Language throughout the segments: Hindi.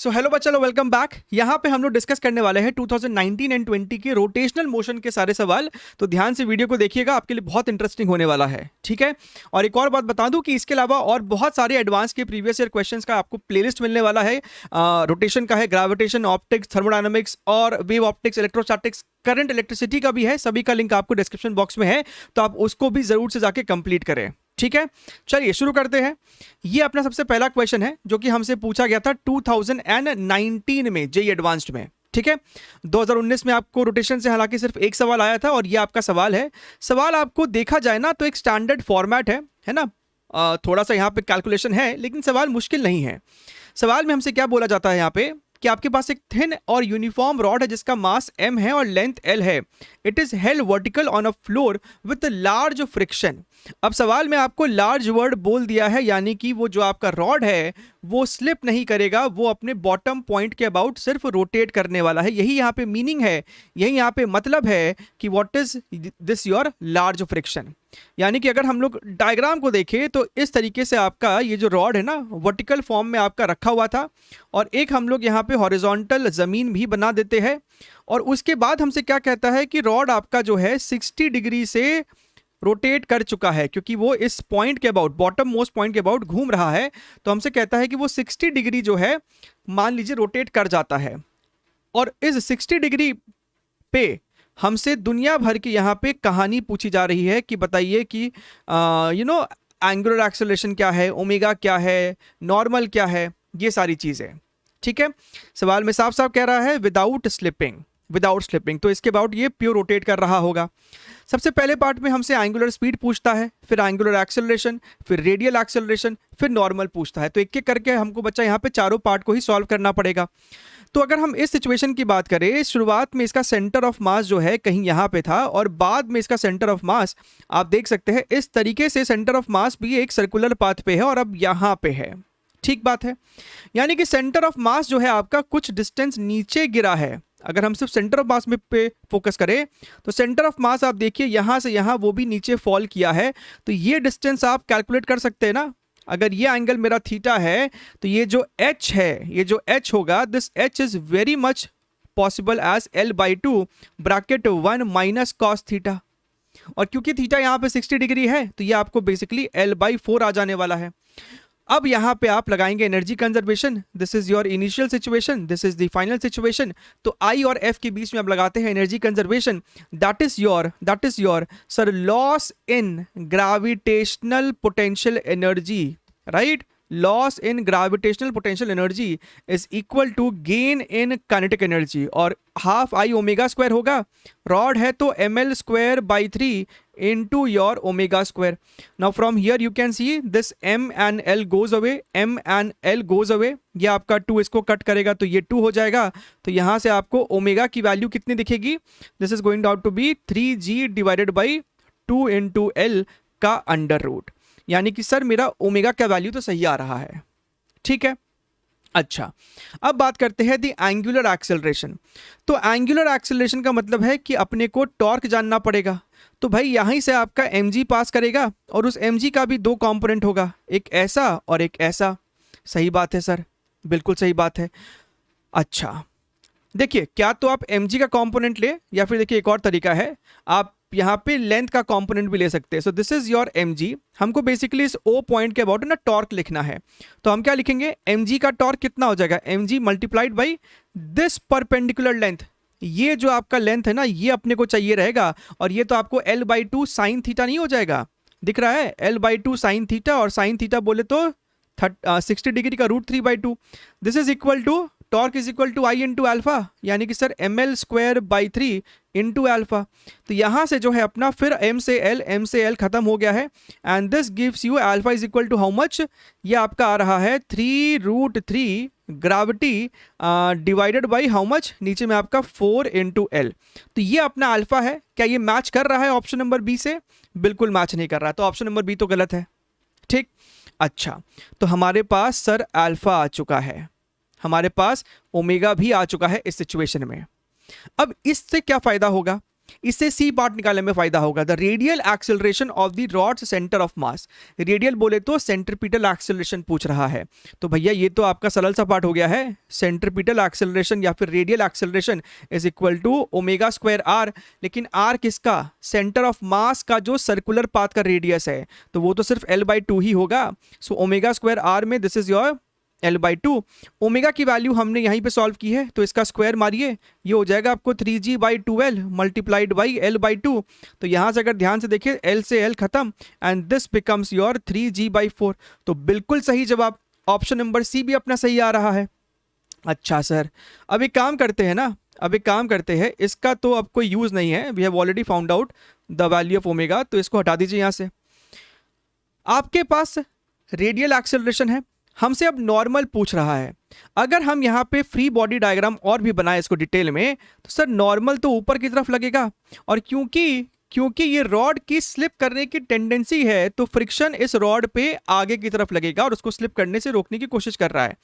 हेलो बच्चा लोग, वेलकम बैक। यहाँ पे हम लोग डिस्कस करने वाले हैं 2019 एंड 20 के रोटेशनल मोशन के सारे सवाल। तो ध्यान से वीडियो को देखिएगा, आपके लिए बहुत इंटरेस्टिंग होने वाला है, ठीक है। और एक और बात बता दूं कि इसके अलावा और बहुत सारे एडवांस के प्रीवियस ईयर क्वेश्चंस का आपको प्लेलिस्ट मिलने वाला है। रोटेशन का है, ग्रेविटेशन, ऑप्टिक्स, थर्मोडायनामिक्स और wave optics, electrostatics, current electricity का भी है। सभी का लिंक आपको डिस्क्रिप्शन बॉक्स में है, तो आप उसको भी जरूर से जाके कंप्लीट करें, ठीक है। चलिए शुरू करते हैं। ये अपना सबसे पहला क्वेश्चन है जो कि हमसे पूछा गया था 2019 में जेईई एडवांस्ड में, ठीक है। 2019 में आपको रोटेशन से हालांकि सिर्फ एक सवाल आया था और ये आपका सवाल है। सवाल आपको देखा जाए ना तो एक स्टैंडर्ड फॉर्मेट है ना। थोड़ा सा यहाँ पे कैलकुलेशन है लेकिन सवाल मुश्किल नहीं है। सवाल में हमसे क्या बोला जाता है यहाँ पे कि आपके पास एक थिन और यूनिफॉर्म रॉड है जिसका मास m है और लेंथ l है। It is held vertical on a floor with large friction. अब सवाल में आपको लार्ज वर्ड बोल दिया है, यानी कि वो जो आपका रॉड है वो स्लिप नहीं करेगा, वो अपने बॉटम पॉइंट के अबाउट सिर्फ रोटेट करने वाला है। यही यहाँ पे मीनिंग है, यही यहाँ पे मतलब है कि what is this your large friction. यानी कि अगर हम लोग डायग्राम को देखें तो इस तरीके से आपका ये जो रॉड है ना वर्टिकल फॉर्म में आपका रखा हुआ था, और एक हम लोग यहाँ पे हॉरिजॉन्टल जमीन भी बना देते हैं। और उसके बाद हमसे क्या कहता है कि रॉड आपका जो है 60 डिग्री से रोटेट कर चुका है, क्योंकि वो इस पॉइंट के अबाउट, बॉटम मोस्ट पॉइंट के अबाउट घूम रहा है। तो हमसे कहता है कि वो 60 डिग्री जो है मान लीजिए रोटेट कर जाता है। और इस 60 डिग्री पे हमसे दुनिया भर की यहाँ पे कहानी पूछी जा रही है कि बताइए कि एंगुलर एक्सेलरेशन क्या है, ओमेगा क्या है, नॉर्मल क्या है, ये सारी चीज़ें, ठीक है। सवाल में साफ साफ कह रहा है विदाउट स्लिपिंग, तो इसके अबाउट ये प्योर रोटेट कर रहा होगा। सबसे पहले पार्ट में हमसे एंगुलर स्पीड पूछता है, फिर एंगुलर एक्सेलरेशन, फिर रेडियल एक्सेलरेशन, फिर नॉर्मल पूछता है। तो एक एक करके हमको बच्चा यहाँ पे चारों पार्ट को ही सॉल्व करना पड़ेगा। तो अगर हम इस सिचुएशन की बात करें, शुरुआत में इसका सेंटर ऑफ मास जो है कहीं यहाँ पे था और बाद में इसका सेंटर ऑफ मास आप देख सकते हैं इस तरीके से सेंटर ऑफ मास भी एक सर्कुलर पाथ पे है और अब यहाँ पे है, ठीक बात है। यानी कि सेंटर ऑफ मास जो है आपका कुछ डिस्टेंस नीचे गिरा है। अगर हम सिर्फ सेंटर ऑफ मास में पे फोकस करें तो सेंटर ऑफ मास आप देखिए यहाँ से यहाँ वो भी नीचे फॉल किया है। तो ये डिस्टेंस आप कैलकुलेट कर सकते हैं ना। अगर ये एंगल मेरा थीटा है तो ये जो h है, ये जो h होगा, this h is very much possible as l/2 bracket 1 minus cos theta. और क्योंकि थीटा यहाँ पे 60 डिग्री है तो ये आपको बेसिकली l/4 आ जाने वाला है। अब यहाँ पे आप लगाएंगे energy conservation. This is your initial situation, this is the final situation. तो I और F के बीच में आप लगाते हैं energy conservation. That is your sir loss in gravitational potential energy, right. Loss in gravitational potential energy is equal to gain in kinetic energy, और हाफ I ओमेगा स्क्वायर होगा। रॉड है तो ml²/3 into your omega square. Now from here you can see this m and l goes away, ये आपका 2 इसको कट करेगा तो ये 2 हो जाएगा। तो यहाँ से आपको ओमेगा की वैल्यू कितनी दिखेगी, this is going out to be 3g divided by 2 into l का अंडर रूट। यानी कि सर मेरा ओमेगा का वैल्यू तो सही आ रहा है, ठीक है। अच्छा, अब बात करते हैं दी एंगुलर एक्सेलरेशन। तो एंगुलर एक्सेलरेशन का मतलब है कि अपने को टॉर्क जानना पड़ेगा। तो भाई यहीं से आपका mg पास करेगा और उस mg का भी दो कंपोनेंट होगा, एक ऐसा और एक ऐसा। सही बात है सर, बिल्कुल सही बात है। अच्छा देखिए, क्या तो आप mg का कंपोनेंट ले, या फिर देखिए एक और तरीका है, आप यहाँ पे लेंथ का कंपोनेंट भी ले सकते हैं। सो दिस इज योर mg। हमको बेसिकली इस O पॉइंट के अबाउट ना टॉर्क लिखना है। तो हम क्या लिखेंगे, mg का टॉर्क कितना हो जाएगा, mg multiplied by this perpendicular length. ये जो आपका लेंथ है ना ये अपने को चाहिए रहेगा, और ये तो आपको l/2 साइन थीटा नहीं हो जाएगा, दिख रहा है l/2 साइन थीटा, और साइन थीटा बोले तो 60 डिग्री का √3/2। This is equal to torque is equal to I into alpha, यानी कि सर ml²/3 इंटू अल्फा। तो यहाँ से जो है अपना फिर m से l खत्म हो गया है, and this gives you alpha is equal to how much, ये आपका आ रहा है 3√3 gravity divided by how much, नीचे में आपका 4 इंटू l। तो ये अपना अल्फा है। क्या ये मैच कर रहा है ऑप्शन नंबर बी से? बिल्कुल मैच नहीं कर रहा, तो ऑप्शन नंबर बी तो गलत है, ठीक। अच्छा, तो हमारे पास सर अल्फा आ चुका है, हमारे पास ओमेगा भी आ चुका है इस सिचुएशन में। अब इससे क्या फायदा होगा, इससे सी पार्ट निकालने में फायदा होगा। The radial acceleration of the rods centre of mass, radial बोले तो सेंट्रीपिटल एक्सेलरेशन पूछ रहा है। तो भैया ये तो आपका सरल सा पार्ट हो गया है, सेंट्रीपिटल एक्सेलरेशन या फिर radial acceleration is equal to omega square r. लेकिन आर किसका? सेंटर ऑफ मास का जो सर्कुलर पाथ का रेडियस है, तो वो तो सिर्फ L/2 ही होगा। सो ओमेगा स्क्वायर आर में this is your L/2। Omega की वैल्यू हमने यहीं पे सॉल्व की है, तो इसका स्क्वायर मारिए, ये हो जाएगा आपको 3G/2L मल्टीप्लाइड बाई L/2। तो यहाँ से अगर ध्यान से देखिए L से L खत्म and this becomes your 3G/4। तो बिल्कुल सही जवाब, ऑप्शन नंबर सी भी अपना सही आ रहा है। अच्छा सर, अब एक काम करते हैं ना, अब एक काम करते हैं, इसका तो अब कोई यूज़ नहीं है, we have already found out the value of omega, तो इसको हटा दीजिए यहाँ से। आपके पास रेडियल एक्सेलरेशन है, हमसे अब नॉर्मल पूछ रहा है। अगर हम यहाँ पे फ्री बॉडी डायग्राम और भी बनाए इसको डिटेल में, तो सर नॉर्मल तो ऊपर की तरफ लगेगा, और क्योंकि ये रॉड की स्लिप करने की टेंडेंसी है, तो फ्रिक्शन इस रॉड पे आगे की तरफ लगेगा और उसको स्लिप करने से रोकने की कोशिश कर रहा है।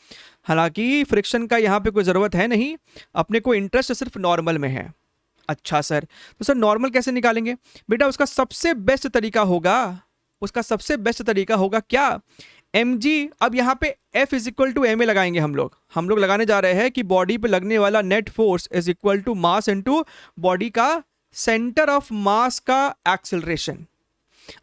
हालांकि फ्रिक्शन का यहाँ पे कोई ज़रूरत है नहीं, अपने को इंटरेस्ट सिर्फ नॉर्मल में है। अच्छा सर, तो सर नॉर्मल कैसे निकालेंगे? बेटा उसका सबसे बेस्ट तरीका होगा क्या? mg। अब यहाँ पे F is equal to ma लगाएंगे हम लोग लगाने जा रहे हैं कि बॉडी पे लगने वाला net force is equal to mass into body का सेंटर ऑफ मास का एक्सेलरेशन।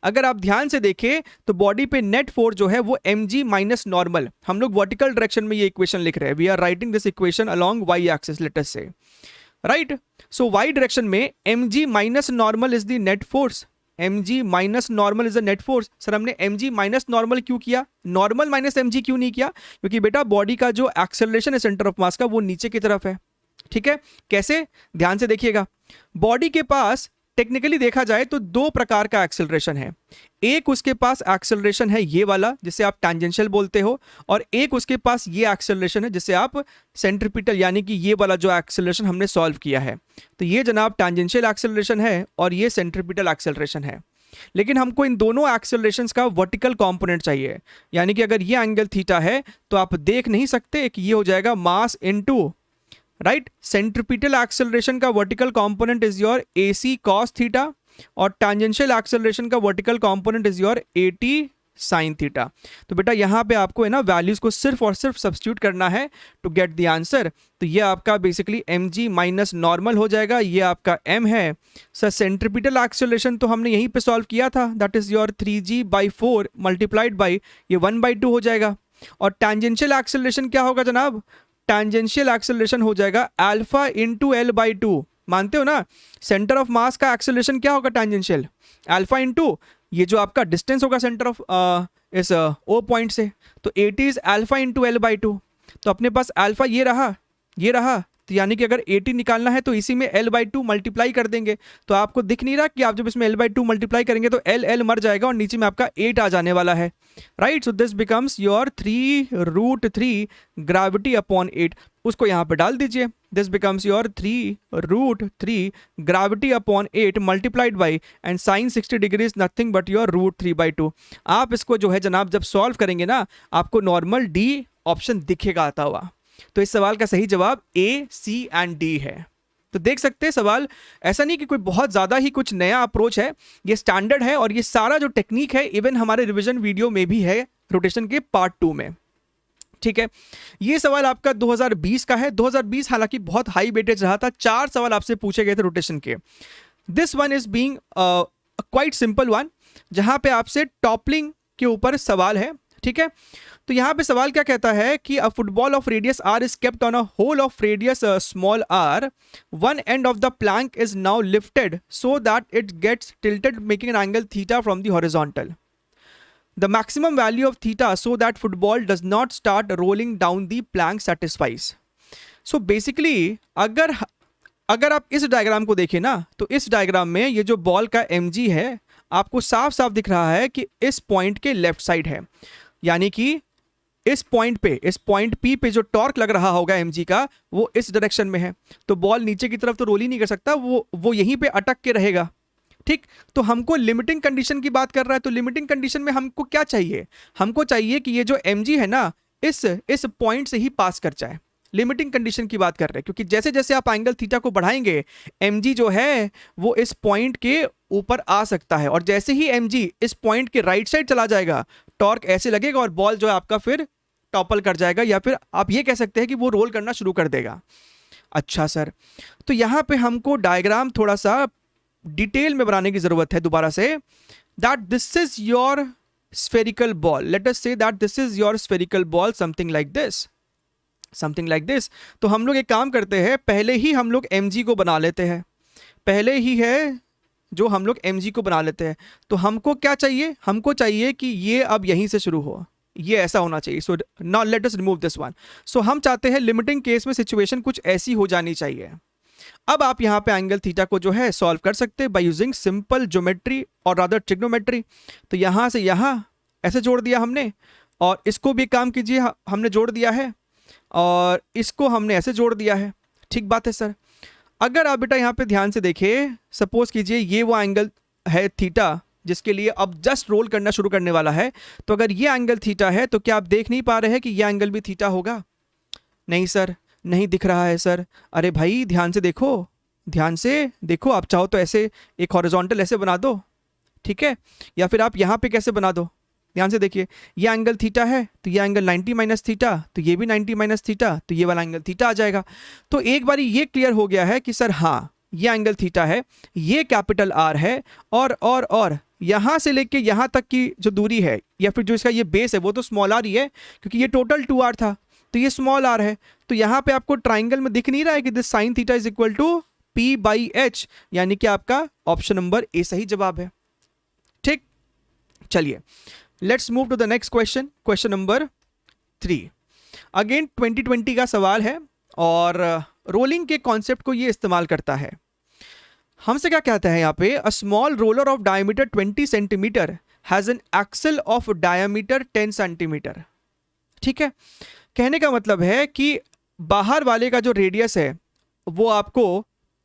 अगर आप ध्यान से देखें तो बॉडी पे नेट फोर्स जो है वो mg माइनस नॉर्मल, हम लोग वर्टिकल डायरेक्शन में ये इक्वेशन लिख रहे हैं, we are writing this equation along y axis, let us say, right. So y direction में mg minus normal is the net force, mg minus normal is the net force. Sir हमने mg माइनस नॉर्मल क्यों किया, नॉर्मल माइनस mg क्यों नहीं किया? क्योंकि बेटा बॉडी का जो एक्सेलरेशन है सेंटर ऑफ मास का वो नीचे की तरफ है, ठीक है। कैसे? ध्यान से देखिएगा, बॉडी के पास टेक्निकली देखा जाए तो दो प्रकार का एक्सेलरेशन है। एक उसके पास एक्सेलरेशन है ये वाला जिसे आप टैंजेंशियल बोलते हो, और एक उसके पास ये एक्सेलरेशन है जिसे आप सेंट्रीपिटल यानी कि ये वाला जो एक्सेलरेशन हमने सॉल्व किया है, तो ये जनाब टैंजेंशियल एक्सेलरेशन है और ये सेंट्रीपिटल एक्सेलरेशन है। लेकिन हमको इन दोनों एक्सेलरेशंस का वर्टिकल कंपोनेंट चाहिए, यानी कि अगर ये एंगल थीटा है तो आप देख नहीं सकते कि ये हो जाएगा mass into, right, centripetal acceleration का vertical component is your AC cos theta और टैंजेंशियल एक्सेलरेशन का vertical component is your AT sin theta. तो बेटा यहाँ पे आपको है ना वैल्यूज को सिर्फ और सिर्फ सब्स्टिट्यूट करना है टू गेट द आंसर। तो ये आपका बेसिकली mg माइनस नॉर्मल हो जाएगा, ये आपका m है। सर सेंट्रीपिटल एक्सेलरेशन तो हमने यहीं पे सॉल्व किया था, that is your 3g/4 multiplied by ये 1/2 हो जाएगा। और टैंजेंशियल एक्सेलरेशन क्या होगा जनाब? टैंजेंशियल एक्सेलरेशन हो जाएगा अल्फा इंटू L/2। मानते हो ना, सेंटर ऑफ मास का एक्सेलरेशन क्या होगा टैंजेंशियल? अल्फा इंटू ये जो आपका डिस्टेंस होगा सेंटर ऑफ इस O पॉइंट से, तो AT is alpha into L/2। तो अपने पास अल्फा ये रहा, तो यानी कि अगर AT निकालना है तो इसी में L/2 मल्टीप्लाई कर देंगे। तो आपको दिख नहीं रहा कि आप जब इसमें L/2 मल्टीप्लाई करेंगे तो L मर जाएगा और नीचे में आपका 8 आ जाने वाला है, right. So this becomes your 3√3 gravity upon 8, उसको यहाँ पे डाल दीजिए, this becomes your 3√3 gravity upon 8 multiplied by and sine 60 degree is nothing but your √3/2। आप इसको जो है जनाब जब सॉल्व करेंगे ना, आपको नॉर्मल D ऑप्शन दिखेगा आता हुआ। तो इस सवाल का सही जवाब A, C एंड D है। तो देख सकते हैं सवाल ऐसा नहीं कि कोई बहुत ज़्यादा ही कुछ नया अप्रोच है, ये स्टैंडर्ड है और ये सारा जो टेक्निक है इवन हमारे रिवीजन वीडियो में भी है रोटेशन के पार्ट 2 में, ठीक है। ये सवाल आपका 2020 का है। 2020 हालांकि बहुत हाई वेटेज रहा था, 4 सवाल आपसे पूछे गए थे रोटेशन के। This one is being quite simple one, जहां पे आपसे टॉपलिंग के ऊपर सवाल है, ठीक है। तो यहाँ पे सवाल क्या कहता है कि a football of radius r is kept on a hole of radius small r, one end of the plank is now lifted so that it gets tilted making an angle theta from the horizontal. The maximum value of theta so that football does not start rolling down the plank satisfies. So basically अगर आप इस डायग्राम को देखें ना, तो इस डायग्राम में ये जो बॉल का mg है आपको साफ साफ दिख रहा है कि इस पॉइंट के लेफ्ट साइड है, यानी कि इस पॉइंट P पे जो टॉर्क लग रहा होगा mg का वो इस डायरेक्शन में है। तो बॉल नीचे की तरफ तो रोल ही नहीं कर सकता, वो यहीं पे अटक के रहेगा, ठीक। तो हमको लिमिटिंग कंडीशन की बात कर रहा है, तो लिमिटिंग कंडीशन में हमको क्या चाहिए? हमको चाहिए कि ये जो mg है ना इस पॉइंट से ही पास कर जाए, लिमिटिंग कंडीशन की बात कर रहे हैं, क्योंकि जैसे जैसे आप एंगल थीटा को बढ़ाएंगे mg जो है वो इस पॉइंट के ऊपर आ सकता है, और जैसे ही mg इस पॉइंट के राइट साइड चला जाएगा टॉर्क ऐसे लगेगा और बॉल जो है आपका फिर टॉपल कर जाएगा, या फिर आप ये कह सकते हैं कि वो रोल करना शुरू कर देगा। अच्छा सर, तो यहाँ पे हमको डायग्राम थोड़ा सा डिटेल में बनाने की जरूरत है दोबारा से। That this is your spherical ball, let us say that this is your spherical ball, something like this। तो हम लोग एक काम करते हैं, पहले ही हम लोग mg को बना लेते हैं, पहले ही है जो हम लोग mg को बना लेते हैं। तो हमको क्या चाहिए, हमको चाहिए कि ये अब यहीं से शुरू हो, ये ऐसा होना चाहिए। So now let us remove this one. So हम चाहते हैं लिमिटिंग केस में सिचुएशन कुछ ऐसी हो जानी चाहिए। अब आप यहाँ पे एंगल थीटा को जो है सॉल्व कर सकते हैं बाय यूजिंग सिंपल ज्योमेट्री और रादर ट्रिग्नोमेट्री। तो यहाँ से यहाँ ऐसे जोड़ दिया हमने, और इसको भी काम कीजिए, हमने जोड़ दिया है, और इसको हमने ऐसे जोड़ दिया है। ठीक बात है सर। अगर आप बेटा यहाँ पे ध्यान से देखिए, सपोज कीजिए ये वो एंगल है थीटा जिसके लिए अब जस्ट रोल करना शुरू करने वाला है। तो अगर ये एंगल थीटा है तो क्या आप देख नहीं पा रहे हैं कि ये एंगल भी थीटा होगा? नहीं सर, नहीं दिख रहा है सर। अरे भाई ध्यान से देखो, ध्यान से देखो। आप चाहो तो ऐसे एक हॉरिजॉन्टल ऐसे बना दो, ठीक है, या फिर आप यहाँ पे कैसे बना दो। ध्यान से देखिए, ये एंगल थीटा है तो ये एंगल 90 माइनस थीटा, तो ये भी 90 माइनस थीटा, तो ये वाला एंगल थीटा आ जाएगा। तो एक बारी ये क्लियर हो गया है कि सर हाँ ये एंगल थीटा है, ये कैपिटल आर है, और यहाँ से लेके यहाँ तक की जो दूरी है या फिर जो इसका ये बेस है वो तो स्मॉल आर ही है, क्योंकि ये टोटल 2r था तो ये स्मॉल आर है। तो यहाँ पे आपको ट्राइंगल में दिख नहीं रहा है कि this sine theta is equal to P by H, यानी कि आपका ऑप्शन नंबर ए सही जवाब है। ठीक, चलिए let's move to the next question, question number 3। Again 2020 का सवाल है और रोलिंग के कॉन्सेप्ट को ये इस्तेमाल करता है। हमसे क्या कहता है यहाँ पे, a small roller of diameter 20 centimetre has an axle of diameter 10 centimetre. ठीक है, कहने का मतलब है कि बाहर वाले का जो रेडियस है वो आपको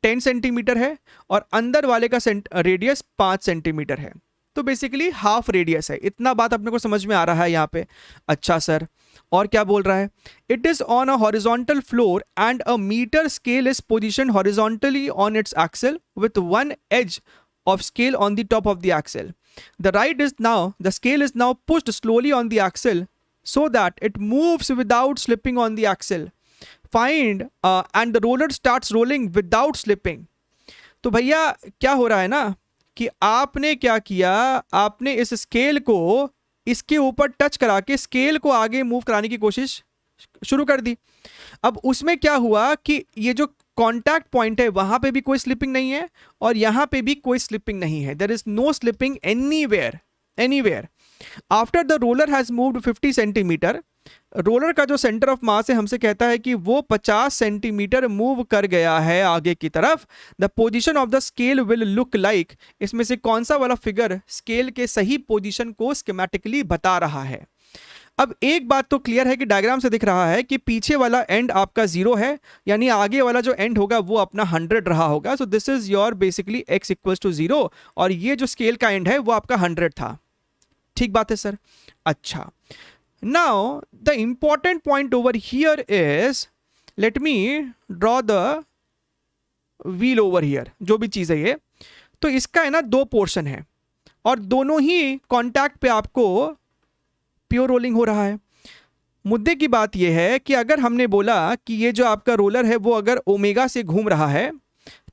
10 सेंटीमीटर है और अंदर वाले का रेडियस 5 सेंटीमीटर है, तो बेसिकली हाफ रेडियस है। इतना बात अपने को समझ में आ रहा है यहाँ पे। अच्छा सर, और क्या बोल रहा है, it is on a horizontal floor and a metre scale is position horizontally on its axle with one edge of scale on the top of the axle. The scale is now pushed slowly on the axle so that it moves without slipping on the axle. Find and the roller starts rolling without slipping. तो भैया क्या हो रहा है ना कि आपने क्या किया, आपने इस स्केल को इसके ऊपर टच करा के स्केल को आगे मूव कराने की कोशिश शुरू कर दी। अब उसमें क्या हुआ कि ये जो कॉन्टैक्ट पॉइंट है वहां पे भी कोई स्लिपिंग नहीं है और यहां पे भी कोई स्लिपिंग नहीं है। There is no slipping anywhere. After the roller has moved 50 centimetre, roller का जो सेंटर ऑफ मास है हमसे कहता है कि वो 50 सेंटीमीटर मूव कर गया है आगे की तरफ। The position of the scale will look like, इसमें से कौन सा वाला फिगर स्केल के सही पोजीशन को स्कीमेटिकली बता रहा है। अब एक बात तो क्लियर है कि डायग्राम से दिख रहा है कि पीछे वाला एंड आपका 0 है, यानी आगे वाला जो एंड होगा वो अपना 100 रहा होगा। So this is your basically x equals to 0 और ये जो स्केल का एंड है वो आपका 100 था। ठीक बात है सर। अच्छा, now the important point over here is, let me draw the wheel over here, जो भी चीज़ है ये, तो इसका है ना 2 पोर्शन है और दोनों ही कॉन्टैक्ट पे आपको प्योर रोलिंग हो रहा है। मुद्दे की बात यह है कि अगर हमने बोला कि ये जो आपका रोलर है वो अगर ओमेगा से घूम रहा है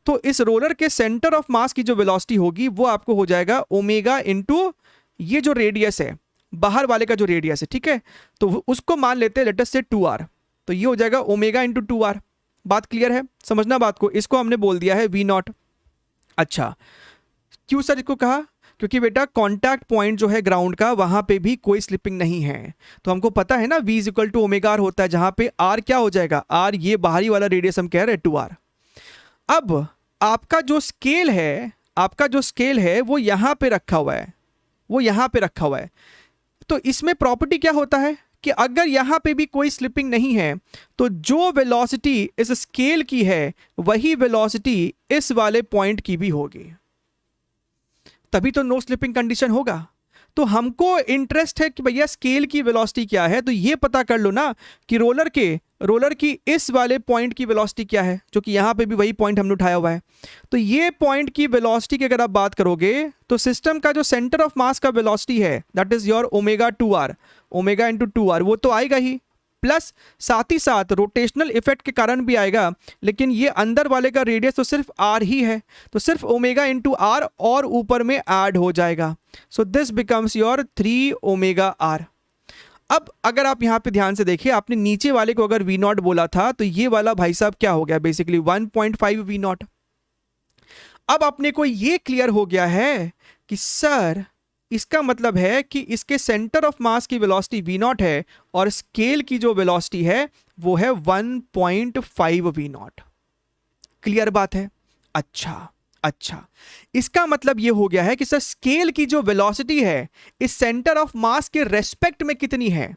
तो इस रोलर के सेंटर ऑफ मास की जो वेलोसिटी होगी वो आपको हो जाएगा ओमेगा इनटू ये जो रेडियस है, बाहर वाले का जो रेडियस है, ठीक है, तो उसको मान लेते हैं लेट अस से 2r, तो ये हो जाएगा ओमेगा इंटू 2r। बात क्लियर है, समझना बात को। इसको हमने बोल दिया है v0। अच्छा, क्यों सर इसको कहा, क्योंकि बेटा कॉन्टैक्ट पॉइंट जो है ग्राउंड का वहां पे भी कोई स्लिपिंग नहीं है। तो हमको पता है ना v is equal to omega r होता है, जहां पे r क्या हो जाएगा, r ये बाहरी वाला रेडियस हम कह रहे हैं 2r। अब आपका जो स्केल है वो यहां पे रखा हुआ है, तो इसमें प्रॉपर्टी क्या होता है कि अगर यहां पे भी कोई स्लिपिंग नहीं है तो जो वेलोसिटी इस स्केल की है वही वेलोसिटी इस वाले पॉइंट की भी होगी, तभी तो नो स्लिपिंग कंडीशन होगा। तो हमको इंटरेस्ट है कि भैया स्केल की वेलोसिटी क्या है, तो ये पता कर लो ना कि रोलर के रोलर की इस वाले पॉइंट की वेलोसिटी क्या है, जो कि यहाँ पे भी वही पॉइंट हमने उठाया हुआ है। तो ये पॉइंट की वेलोसिटी की अगर आप बात करोगे तो सिस्टम का जो सेंटर ऑफ मास का वेलोसिटी है that is your omega 2r, omega into 2r, वो तो आएगा ही, प्लस साथ ही साथ रोटेशनल इफेक्ट के कारण भी आएगा, लेकिन ये अंदर वाले का रेडियस तो सिर्फ r ही है, तो सिर्फ ओमेगा इंटू r और ऊपर में ऐड हो जाएगा। सो this becomes your 3 omega r। अब अगर आप यहाँ पे ध्यान से देखिए, आपने नीचे वाले को अगर v नॉट बोला था तो ये वाला भाई साहब क्या हो गया, बेसिकली 1.5 v नॉट। अब अपने को ये क्लियर हो गया है कि सर इसका मतलब है कि इसके सेंटर ऑफ मास की वेलोसिटी v नॉट है और स्केल की जो वेलोसिटी है वो है 1.5 v नॉट। क्लियर बात है? अच्छा, इसका मतलब ये हो गया है कि सर स्केल की जो वेलोसिटी है इस सेंटर ऑफ मास के रेस्पेक्ट में कितनी है,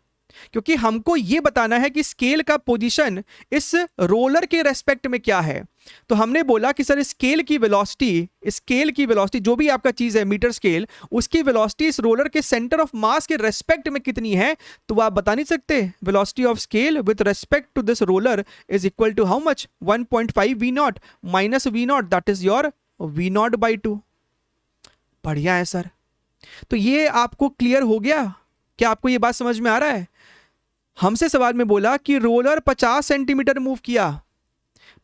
क्योंकि हमको ये बताना है कि स्केल का पोजीशन इस रोलर के रेस्पेक्ट में क्या है। तो हमने बोला कि सर स्केल की वेलोसिटी जो भी आपका चीज है मीटर स्केल, उसकी वेलोसिटी इस रोलर के सेंटर ऑफ मास के रेस्पेक्ट में कितनी है, तो आप बता नहीं सकते velocity of scale with respect to this roller is equal to how much, 1.5 v not minus v not, that is your v not by 2। बढ़िया है सर। तो ये आपको क्लियर हो गया? क्या आपको ये बात समझ में आ रहा है? हमसे सवाल में बोला कि रोलर 50 सेंटीमीटर मूव किया।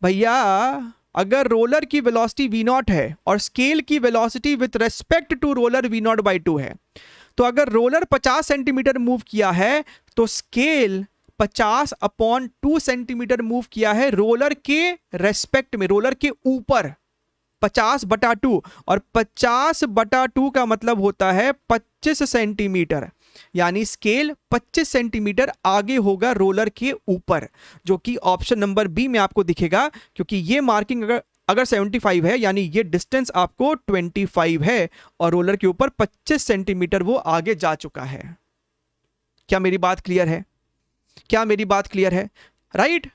भैया अगर रोलर की वेलोसिटी v नॉट है और स्केल की velocity with respect to roller v not by 2 है, तो अगर रोलर 50 सेंटीमीटर मूव किया है तो स्केल 50/2 सेंटीमीटर मूव किया है रोलर के रेस्पेक्ट में, रोलर के ऊपर 50/2, और 50/2 का मतलब होता है 25 सेंटीमीटर, यानी स्केल 25 सेंटीमीटर आगे होगा रोलर के ऊपर, जो कि ऑप्शन नंबर बी में आपको दिखेगा, क्योंकि ये मार्किंग अगर 75 है यानी ये डिस्टेंस आपको 25 है और रोलर के ऊपर 25 सेंटीमीटर वो आगे जा चुका है। क्या मेरी बात क्लियर है? राइट?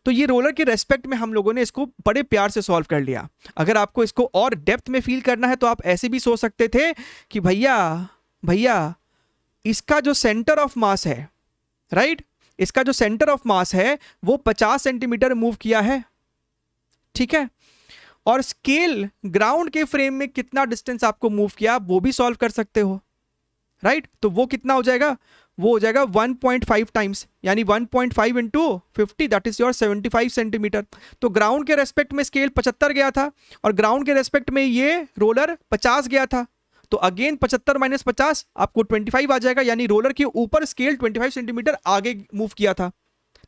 तो ये रोलर के रेस्पेक्ट में हम लोगों ने इसको बड़े प्यार से सॉल्व कर लिया। अगर आपको इसको और डेप्थ में फील करना है तो आप ऐसे भी सोच सकते थे कि भैया इसका जो सेंटर ऑफ मास है, राइट, इसका जो सेंटर ऑफ मास है वो 50 सेंटीमीटर मूव किया है, ठीक है, और स्केल ग्राउंड के फ्रेम में कितना डिस्टेंस आपको मूव किया वो भी सॉल्व कर सकते हो, राइट। तो वो कितना हो जाएगा, वो हो जाएगा 1.5 टाइम्स, यानी 1.5 into 50 that is your 75 centimetre. तो ग्राउंड के रेस्पेक्ट में स्केल 75 गया था और ग्राउंड के रेस्पेक्ट में ये रोलर 50 गया था, तो अगेन 75 माइनस 50 आपको 25 आ जाएगा, यानी रोलर के ऊपर स्केल 25 सेंटीमीटर आगे मूव किया था।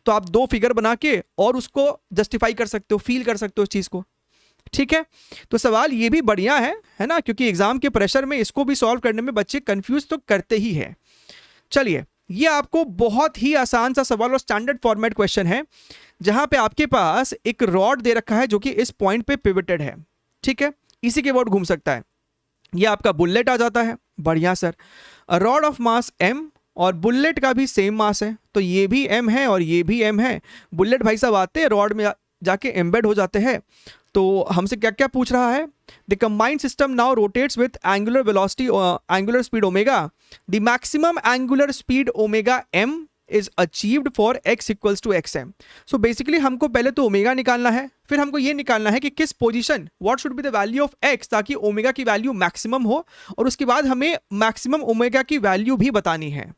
तो आप दो फिगर बना के और उसको जस्टिफाई कर सकते हो, फील कर सकते हो उस चीज को, ठीक है। तो सवाल ये भी बढ़िया है ना, क्योंकि एग्जाम के प्रेशर में इसको भी सॉल्व करने में बच्चे कंफ्यूज तो करते ही है। चलिए, ये आपको बहुत ही आसान सा सवाल और स्टैंडर्ड फॉर्मेट क्वेश्चन है, जहां पे आपके पास एक रॉड दे रखा है जो कि इस पॉइंट पे पिवटेड है, ठीक है, इसी के अबाउट घूम सकता है। ये आपका बुलेट आ जाता है, बढ़िया sir, rod of mass m और बुलेट का भी सेम मास है, तो ये भी m है और ये भी m है। बुलेट भाई साहब आते हैं रॉड में जाके एम्बेड हो जाते हैं। तो हमसे क्या क्या पूछ रहा है, the combined system now rotates with angular velocity angular speed omega, the maximum angular speed omega m is achieved for x equals to xm। So basically हमको पहले तो ओमेगा निकालना है, फिर हमको ये निकालना है कि किस position, what should be the value of x, ताकि ओमेगा की वैल्यू मैक्सिमम हो, और उसके बाद हमें मैक्सिमम ओमेगा की वैल्यू भी बतानी है।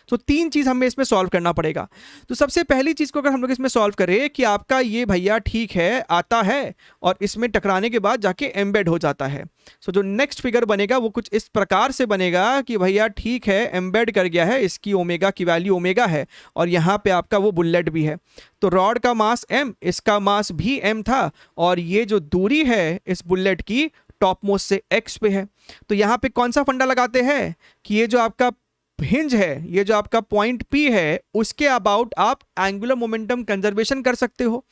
तो तीन चीज हमें इसमें सॉल्व करना पड़ेगा। तो सबसे पहली चीज को अगर हम लोग इसमें सॉल्व करें कि आपका ये भैया ठीक है आता है और इसमें टकराने के बाद जाके एम्बेड हो जाता है। सो जो नेक्स्ट फिगर बनेगा वो कुछ इस प्रकार से बनेगा कि भैया ठीक है एम्बेड कर गया है, इसकी ओमेगा की वैल्यू ओमेगा है और यहाँ पे आपका वो बुलेट भी है। तो रॉड का मास m, इसका मास भी m था, और ये जो दूरी है इस बुलेट की टॉप मोस्ट से x पे है। तो यहाँ पे कौन सा फंडा लगाते हैं कि ये जो आपका हिंज है, ये जो आपका पॉइंट P है, उसके अबाउट आप एंगुलर मोमेंटम कंजर्वेशन कर सकते हो।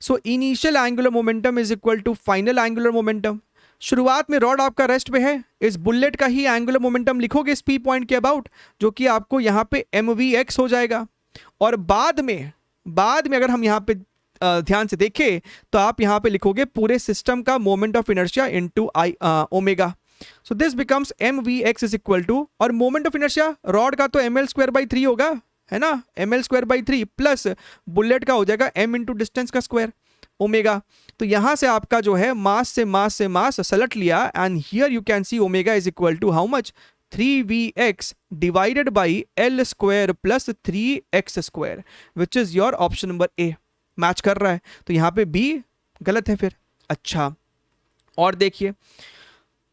So initial angular momentum is equal to final angular momentum. शुरुआत में रॉड आपका रेस्ट पे है, इस बुलेट का ही एंगुलर मोमेंटम लिखोगे इस P पॉइंट के अबाउट, जो कि आपको यहाँ पे mvx हो जाएगा। और बाद में अगर हम यहाँ पे ध्यान से देखें तो आप यहाँ पे लिखोगे पूरे सिस्टम का moment of inertia into omega. So this becomes mvx is equal to, और मोमेंट ऑफ इनर्शिया रॉड का तो ml² by 3 होगा, है ना, ml²/3 प्लस बुलेट का हो जाएगा m इंटू डिस्टेंस का स्क्वायर ओमेगा। तो यहां से आपका जो है मास से मास सलट लिया and here you can see omega is equal to how much 3vx divided by l² plus 3x² which is your option number A. Match कर रहा है, तो यहां पे बी गलत है फिर। अच्छा, और देखिए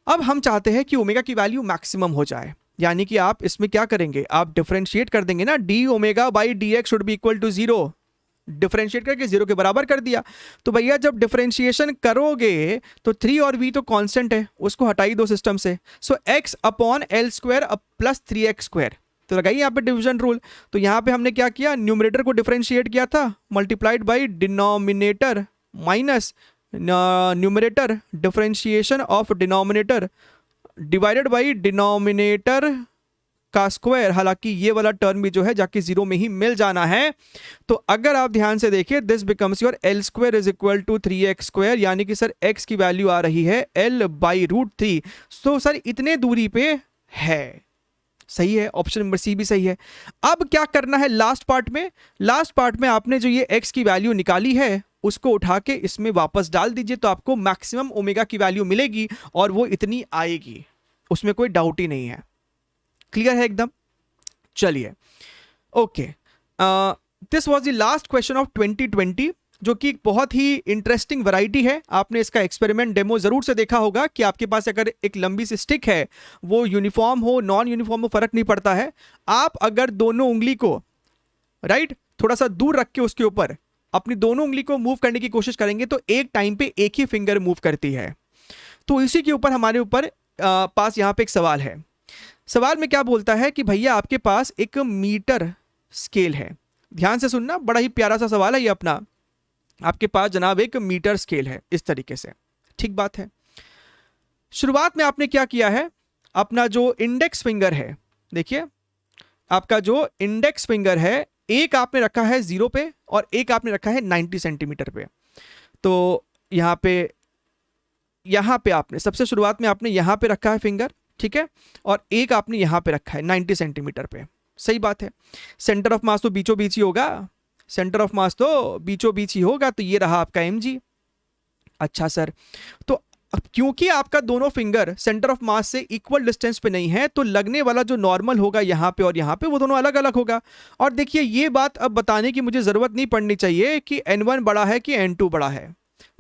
अब हम चाहते हैं कि ओमेगा की वैल्यू मैक्सिमम हो जाए, यानी कि आप इसमें क्या करेंगे, आप डिफरेंशिएट कर देंगे ना, d omega by d x should be equal to 0, differentiate करके 0 के बराबर कर दिया। तो भैया जब डिफरेंशिएशन करोगे तो 3 और v तो कांस्टेंट है, उसको हटाई दो सिस्टम से, सो x upon l² plus 3x²। तो लगाइए यहाँ पे डिवीजन रूल। तो यहाँ पे हमने क्या किया, न्यूमरेटर को डिफरेंशिएट किया था, multiplied by denominator minus numerator differentiation of denominator divided by denominator का स्क्वायर। हालांकि ये वाला टर्म भी जो है जाके 0 में ही मिल जाना है। तो अगर आप ध्यान से देखिए this becomes your l² is equal to 3x², यानी कि सर x की वैल्यू आ रही है l/√3। तो सर इतने दूरी पे है, सही है, ऑप्शन नंबर सी भी सही है। अब क्या करना है लास्ट पार्ट में, लास्ट पार्ट में आपने जो ये x की वैल्यू निकाली है उसको उठा के इसमें वापस डाल दीजिए, तो आपको मैक्सिमम ओमेगा की वैल्यू मिलेगी और वो इतनी आएगी, उसमें कोई डाउट ही नहीं है। क्लियर है एकदम। चलिए okay, this was the last question of 2020, जो कि बहुत ही इंटरेस्टिंग वैरायटी है। आपने इसका एक्सपेरिमेंट डेमो जरूर से देखा होगा कि आपके पास अगर एक लंबी सी स्टिक है, वो यूनिफॉर्म हो नॉन यूनिफॉर्म हो फर्क नहीं पड़ता है, आप अगर दोनों उंगली को राइट थोड़ा सा दूर रख के उसके ऊपर अपनी दोनों उंगली को मूव करने की कोशिश करेंगे तो एक टाइम पे एक ही फिंगर मूव करती है। तो इसी के ऊपर हमारे ऊपर पास यहाँ पे एक सवाल है। सवाल में क्या बोलता है कि भैया आपके पास एक मीटर स्केल है, ध्यान से सुनना, बड़ा ही प्यारा सा सवाल है ये अपना। आपके पास जनाब एक मीटर स्केल है इस तरीके से, ठीक बात है। शुरुआत में आपने क्या किया है, अपना जो इंडेक्स फिंगर है, देखिए आपका जो इंडेक्स फिंगर है, एक आपने रखा है 0 पे और एक आपने रखा है 90 सेंटीमीटर पे। तो यहाँ पे आपने सबसे शुरुआत में आपने यहाँ पे रखा है फिंगर, ठीक है, और एक आपने यहाँ पे रखा है 90 सेंटीमीटर पे, सही बात है। सेंटर ऑफ मास तो बीचों बीच ही होगा, सेंटर ऑफ मास तो बीचों बीच ही होगा, तो ये रहा आपका mg। अच्छा सर, तो क्योंकि आपका दोनों फिंगर सेंटर ऑफ मास से इक्वल डिस्टेंस पे नहीं है, तो लगने वाला जो नॉर्मल होगा यहाँ पे और यहाँ पे वो दोनों अलग अलग होगा। और देखिए ये बात अब बताने की मुझे जरूरत नहीं पड़नी चाहिए कि n1 बड़ा है कि n2 बड़ा है।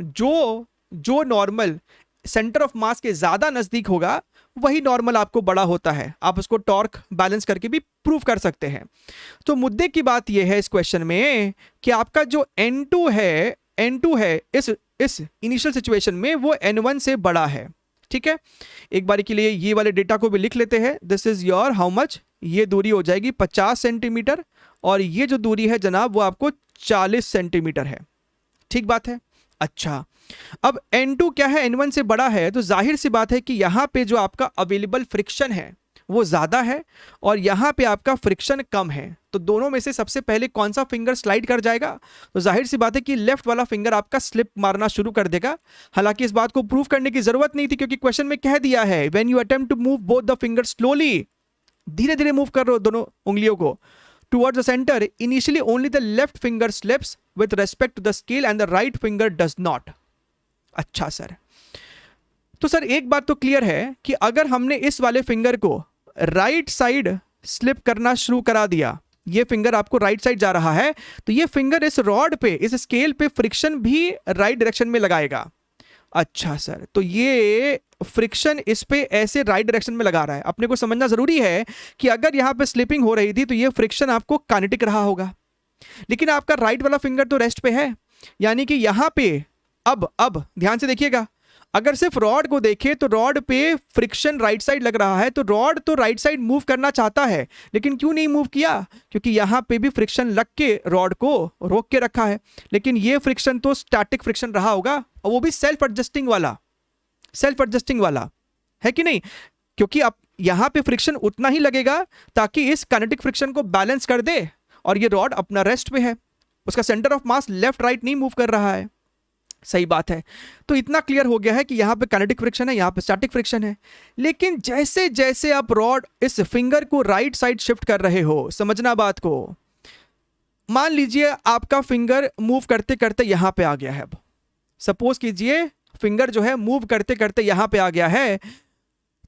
जो नॉर्मल सेंटर ऑफ मास के ज्यादा नजदीक होगा वही नॉर्मल आपको बड़ा होता है। आप उसको टॉर्क बैलेंस करके भी प्रूव कर सकते हैं। तो मुद्दे की बात यह है इस क्वेश्चन में कि आपका जो n2 है इस इनिशियल सिचुएशन में वो n1 से बड़ा है, ठीक है। एक बारी के लिए ये वाले डेटा को भी लिख लेते हैं। This is your how much, ये दूरी हो जाएगी 50 सेंटीमीटर और ये जो दूरी है जनाब वो आपको 40 सेंटीमीटर है, ठीक बात है। अच्छा, अब n2 क्या है, n1 से बड़ा है, तो जाहिर सी बात है कि यहां पे जो आपका अवेलेबल फ्रिक्शन है वो ज्यादा है और यहां पे आपका फ्रिक्शन कम है। तो दोनों में से सबसे पहले कौन सा फिंगर स्लाइड कर जाएगा, तो जाहिर सी बात है कि लेफ्ट वाला फिंगर आपका स्लिप मारना शुरू कर देगा। हालांकि इस बात को प्रूव करने की जरूरत नहीं थी क्योंकि क्वेश्चन में कह दिया है when you attempt to move both the finger slowly, धीरे धीरे मूव कर रहे हो दोनों उंगलियों को towards the center, initially only the left finger slips with respect to the scale and the right finger does not। अच्छा सर, तो सर एक बात तो क्लियर है कि अगर हमने इस वाले फिंगर को राइट साइड स्लिप करना शुरू करा दिया, ये फिंगर आपको राइट साइड जा रहा है, तो ये फिंगर इस रॉड पे, इस स्केल पे फ्रिक्शन भी राइट डायरेक्शन में लगाएगा। अच्छा सर, तो ये फ्रिक्शन इस पे ऐसे राइट डायरेक्शन में लगा रहा है। अपने को समझना जरूरी है कि अगर यहां पे स्लिपिंग हो रही थी तो ये फ्रिक्शन आपको काइनेटिक रहा होगा, लेकिन आपका राइट वाला फिंगर तो रेस्ट पे है, यानी कि यहां पे अब ध्यान से देखिएगा, अगर सिर्फ रॉड को देखें तो रॉड पे फ्रिक्शन राइट साइड लग रहा है, तो रॉड तो राइट साइड मूव करना चाहता है, लेकिन क्यों नहीं मूव किया, क्योंकि यहां पे भी फ्रिक्शन लग के रॉड को रोक के रखा है। लेकिन ये फ्रिक्शन तो स्टैटिक फ्रिक्शन रहा होगा और वो भी सेल्फ एडजस्टिंग वाला है कि नहीं, क्योंकि अब यहां पे फ्रिक्शन उतना ही लगेगा ताकि इस काइनेटिक फ्रिक्शन को बैलेंस कर दे और ये रॉड अपना रेस्ट पे है, उसका centre of mass left right नहीं मूव कर रहा है। सही बात है। तो इतना क्लियर हो गया है कि यहां पे काइनेटिक फ्रिक्शन है, यहां पे स्टैटिक फ्रिक्शन है। लेकिन जैसे जैसे आप रॉड इस फिंगर को राइट साइड शिफ्ट कर रहे हो, समझना बात को, मान लीजिए आपका फिंगर मूव करते करते यहां पे आ गया है। अब सपोज कीजिए फिंगर जो है मूव करते करते यहां पे आ गया है,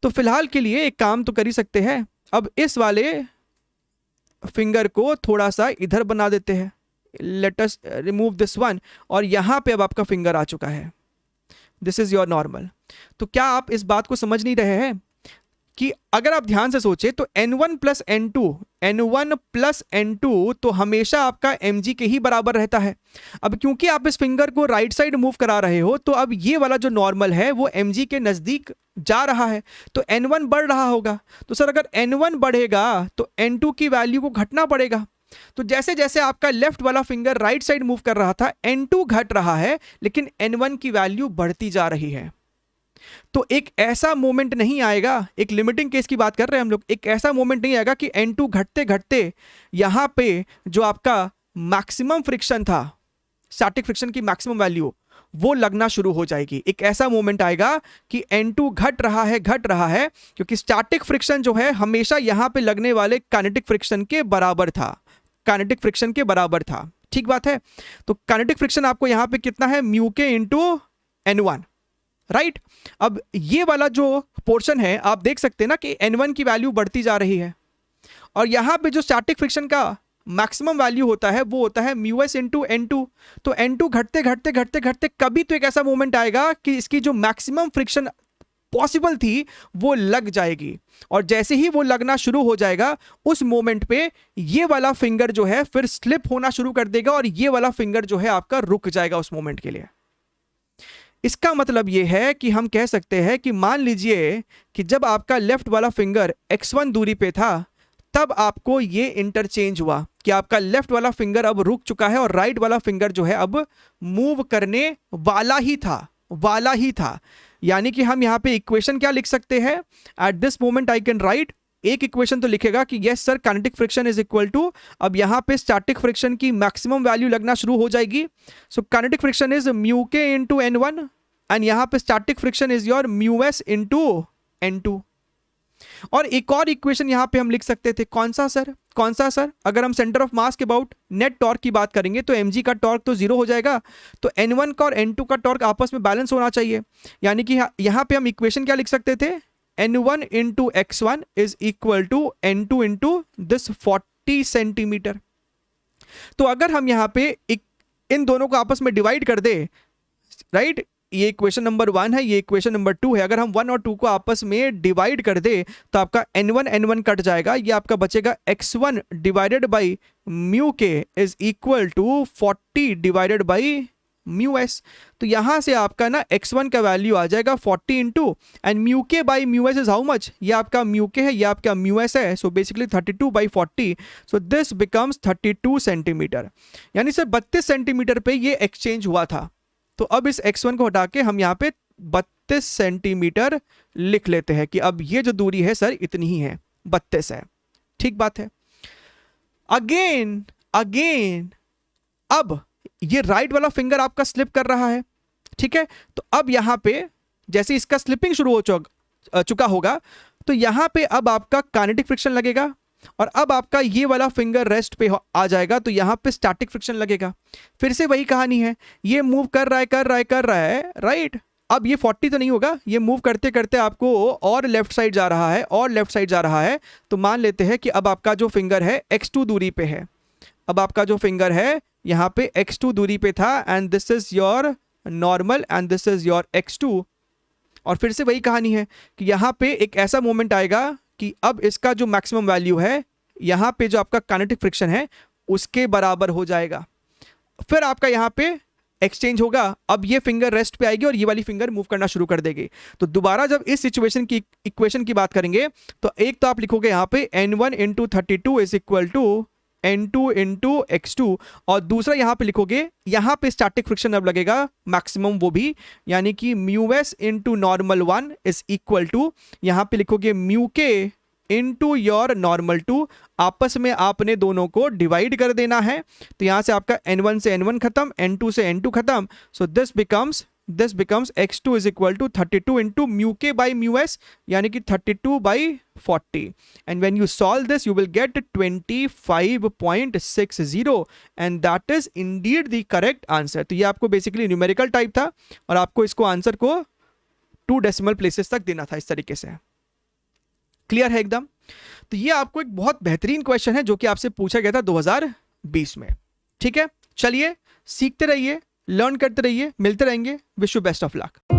तो फिलहाल के लिए एक काम तो कर ही सकते हैं। अब इस वाले फिंगर को थोड़ा सा इधर बना देते हैं, late us remove this one, और यहां पे अब आपका फिंगर आ चुका है। This is your normal. तो क्या आप इस बात को समझ नहीं रहे हैं कि अगर आप ध्यान से सोचे तो N1 प्लस N2 तो हमेशा आपका mg के ही बराबर रहता है। अब क्योंकि आप इस फिंगर को राइट साइड मूव करा रहे हो, तो अब ये वाला जो नॉर्मल है वो mg के नजदीक जा रहा है, तो N1 बढ़ रहा होगा। तो सर अगर N1 बढ़ेगा तो N2 की वैल्यू को घटना पड़ेगा। तो जैसे जैसे आपका लेफ्ट वाला फिंगर राइट साइड मूव कर रहा था, N2 घट रहा है लेकिन N1 की वैल्यू बढ़ती जा रही है। तो एक ऐसा मोमेंट नहीं आएगा, एक लिमिटिंग केस की बात कर रहे हैं हम लोग, एक ऐसा मोमेंट नहीं आएगा कि N2 घटते घटते यहां पे जो आपका मैक्सिमम फ्रिक्शन था, स्टैटिक फ्रिक्शन की मैक्सिमम वैल्यू, वो लगना शुरू हो जाएगी। एक ऐसा मोमेंट आएगा कि N2 घट रहा है, क्योंकि स्टैटिक फ्रिक्शन जो है हमेशा यहां पे लगने वाले काइनेटिक फ्रिक्शन के बराबर था, ठीक बात है। तो काइनेटिक फ्रिक्शन आपको यहां पे कितना है, mu k into N1, right. अब ये वाला जो पोर्शन है आप देख सकते हैं ना कि N1 की वैल्यू बढ़ती जा रही है, और यहां पे जो स्टैटिक फ्रिक्शन का मैक्सिमम वैल्यू होता है वो होता है μs इंटू N2। तो N2 घटते घटते घटते घटते कभी तो एक ऐसा मोमेंट आएगा कि इसकी जो मैक्सिमम फ्रिक्शन पॉसिबल थी वो लग जाएगी, और जैसे ही वो लगना शुरू हो जाएगा उस मोमेंट पे ये वाला फिंगर जो है फिर स्लिप होना शुरू कर देगा, और ये वाला फिंगर जो है आपका रुक जाएगा उस मोमेंट के लिए। इसका मतलब यह है कि हम कह सकते हैं कि मान लीजिए कि जब आपका लेफ्ट वाला फिंगर x1 दूरी पे था, तब आपको ये इंटरचेंज हुआ कि आपका लेफ्ट वाला फिंगर अब रुक चुका है और राइट वाला फिंगर जो है अब मूव करने वाला ही था। यानी कि हम यहां पे इक्वेशन क्या लिख सकते हैं, at this moment I can write, एक इक्वेशन तो लिखेगा कि yes sir kinetic friction is equal to, अब यहां पे स्टैटिक फ्रिक्शन की मैक्सिमम वैल्यू लगना शुरू हो जाएगी। So kinetic friction is mu k into N1, and यहां पे static friction is your μs into N2। और एक और इक्वेशन यहां पे हम लिख सकते थे, कौन सा सर, अगर हम सेंटर ऑफ मास के अबाउट नेट टॉर्क की बात करेंगे तो mg का टॉर्क तो जीरो हो जाएगा, तो N1 का और N2 का टॉर्क आपस में बैलेंस होना चाहिए। यानी कि यहां पे हम इक्वेशन क्या लिख सकते थे, N1 into x1 is equal to N2 into this 40 centimetre. तो अगर हम यहां पे इन दोनों को आपस में डिवाइड कर दे, राइट, ये इक्वेशन नंबर 1 है, ये इक्वेशन नंबर 2 है, अगर हम 1 और 2 को आपस में डिवाइड कर दे तो आपका N1 कट जाएगा, ये आपका बचेगा x1 divided by mu k is equal to 40 divided by μs। तो यहां से आपका ना x1 का वैल्यू आ जाएगा 40 into and mu k by μs is how much, ये आपका म्यू के है, ये आपका μs है, so basically 32 by 40, so this becomes 32 centimetre. यानी सर 32 सेंटीमीटर पे ये एक्सचेंज हुआ था। तो अब इस x1 को हटा के हम यहाँ पे 32 सेंटीमीटर लिख लेते हैं कि अब ये जो दूरी है सर इतनी ही है, 32 है, ठीक बात है। अगेन अब ये राइट वाला फिंगर आपका स्लिप कर रहा है, ठीक है। तो अब यहां पे जैसे इसका स्लिपिंग शुरू हो चुका होगा, तो यहां पे अब आपका काइनेटिक फ्रिक्शन लगेगा, और अब आपका ये वाला फिंगर रेस्ट पे आ जाएगा, तो यहां पे स्टैटिक फ्रिक्शन लगेगा। फिर से वही कहानी है, ये मूव कर रहा है, राइट। अब ये 40 तो नहीं होगा, ये मूव करते करते आपको और लेफ्ट साइड जा रहा है, तो मान लेते हैं कि अब आपका जो फिंगर है x2 दूरी पे है, अब आपका जो फिंगर है यहाँ पे x2 दूरी पे था, and this is your normal and this is your x2। और फिर से वही कहानी है कि यहाँ पे एक ऐसा मोमेंट आएगा कि अब इसका जो मैक्सिमम वैल्यू है यहाँ पे जो आपका काइनेटिक फ्रिक्शन है उसके बराबर हो जाएगा। फिर आपका यहाँ पे एक्सचेंज होगा, अब ये फिंगर रेस्ट पे आएगी और ये वाली फिंगर मूव करना शुरू कर देगी। तो दोबारा जब इस सिचुएशन की इक्वेशन की बात करेंगे तो एक तो आप लिखोगे यहाँ पे N1 into 32 is equal to N2 into x2, और दूसरा यहां पे लिखोगे, यहां पे स्टैटिक फ्रिक्शन अब लगेगा मैक्सिमम वो भी, यानी कि μs into normal 1 is equal to, यहां पे लिखोगे mu k into your normal 2, आपस में आपने दोनों को डिवाइड कर देना है। तो यहां से आपका N1 से N1 खत्म, N2 से N2 खत्म, so this becomes this becomes x2 is equal to 32 into mu k by mu s, यानी कि 32 by 40, and when you solve this you will get 25.60 and that is indeed the correct answer. तो ये आपको बेसिकली न्यूमेरिकल टाइप था और आपको इसको आंसर को 2 डेसिमल प्लेसेस तक देना था इस तरीके से। क्लियर है एकदम? तो ये आपको एक बहुत बेहतरीन क्वेश्चन है जो कि आपसे पूछा गया था 2020 में। ठीक है, चलिए सीखते रहिए, लर्न करते रहिए, मिलते रहेंगे। Wish you best of luck.